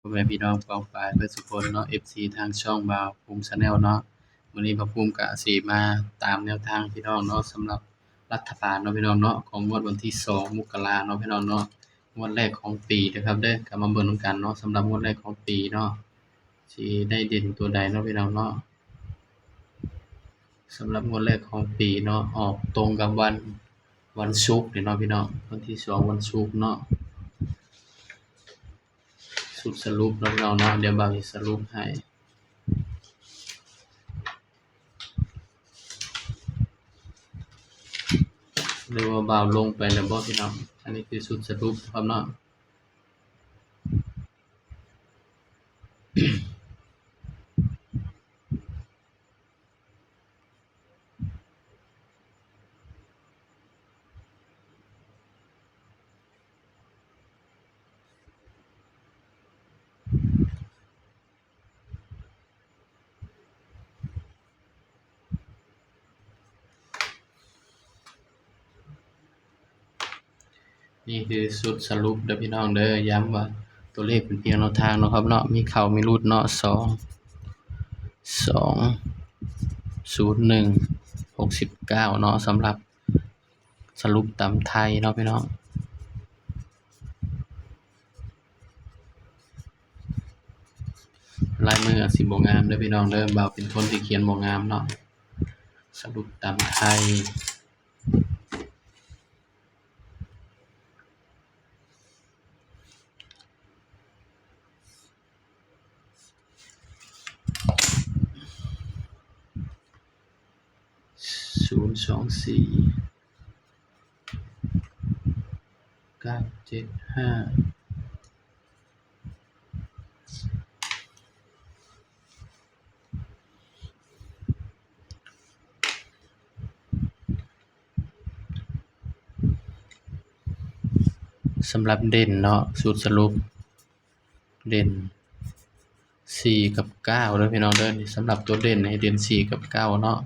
พ่อแม่พี่น้องปองปายเบิดสุคนเนาะ FC ทางช่องบ่าวภูมิ Channel เนาะมื้อนี้บ่าวภูมิก็สิมาตามแนวทางพี่น้องเนาะสำหรับรัฐบาลเนาะพี่น้องเนาะของงวดวันที่2มกราเนาะพี่น้องเนาะงวดแรกของปีเด้อครับเด้อก็มาเบิ่งนำกันเนาะสำหรับงวดแรกของปีเนาะสิได้เด่นตัวใดเนาะพี่น้องเนาะสำหรับงวดแรกของปีเนาะออกตรงกับวันศุกร์นี่เนาะพี่น้องวันที่2วันศุกร์เนาะสุดสรุปเนาะพี่น้องเนาะเดี๋ยวบ่าวสิสรุปให้ หรือว่าบ่าวลงไปแล้วบ่พี่น้องอันนี้คือสุดสรุปครับเนาะนี่คือสุดสรุปเด้อพี่น้องเด้อย้ำว่าตัวเลขเป็นเพียงแนวทางเนาะครับเนาะมีเข้ามีหลุดเนาะ2 2 01 69เนาะสำหรับสรุปตามไทยเนาะพี่น้องลายมืออาจสิบ่งามเด้อพี่น้องเด้อบ่าวเป็นคนที่เขียนบ่งามเนาะสรุปตามไทย024 975สำหรับเด่นเนาะสูตรสรุปเด่น4กับ9เด้อพี่น้องเด้อนี่สำหรับตัวเด่นให้เด่น4กับ9เนาะ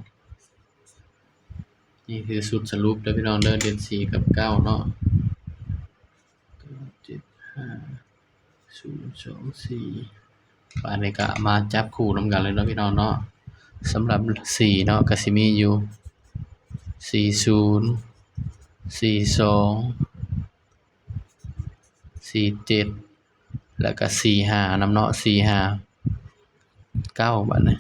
นี่คือสูตรสรุปเด้อพี่น้องเด้อเด่น4กับ9เนาะ975 024บาดนี้ก็มาจับคู่นำกันเลยเนาะพี่น้องเนาะสำหรับ4เนาะก็สิมีอยู่40 42 47แล้วก็45นำเนาะ45 9บัดนี้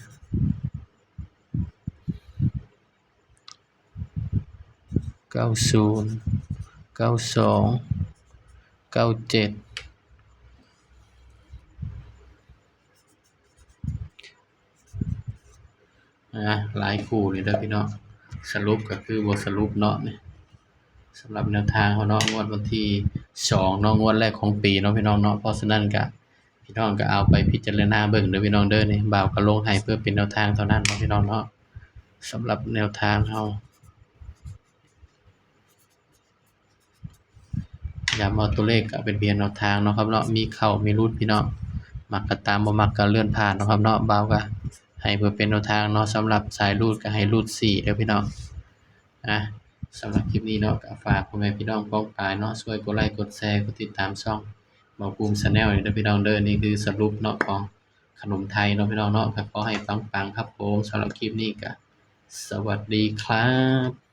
90 92 97หลายคู่นี่เด้อพี่น้องสรุปก็คือบ่สรุปเนาะนี่สำหรับแนวทางเขาเนาะงวดวันที่2เนาะงวดแรกของปีเนาะพี่น้องเนาะเพราะฉะนั้นก็พี่น้องก็เอาไปพิจารณาเบิ่งเด้อพี่น้องเด้อนี่บ่าวก็ลงให้เพื่อเป็นแนวทางเท่านั้นเนาะพี่น้องเนาะสำหรับแนวทางเฮาย้ำว่าตัวเลขก็เป็นเพียงแนวทางเนาะครับเนาะมีเข้ามีหลุดพี่น้องมักก็ตามบ่มักก็เลื่อนผ่านเนาะครับเนาะบ่าวก็ให้เพื่อเป็นแนวทางเนาะสำหรับสายรูดก็ให้รูด4เด้อพี่น้องสำหรับคลิปนี้เนาะก็ฝากพ่อแม่พี่น้องป้องปายเนาะช่วยกดไลค์กดแชร์กดติดตามช่องบ่าวภูมิ Channel นี่เด้อพี่น้องเด้อนี่คือสรุปเนาะของขนมไทยเนาะพี่น้องเนาะก็ขอให้ปังๆครับผมสำหรับคลิปนี้ก็สวัสดีครับ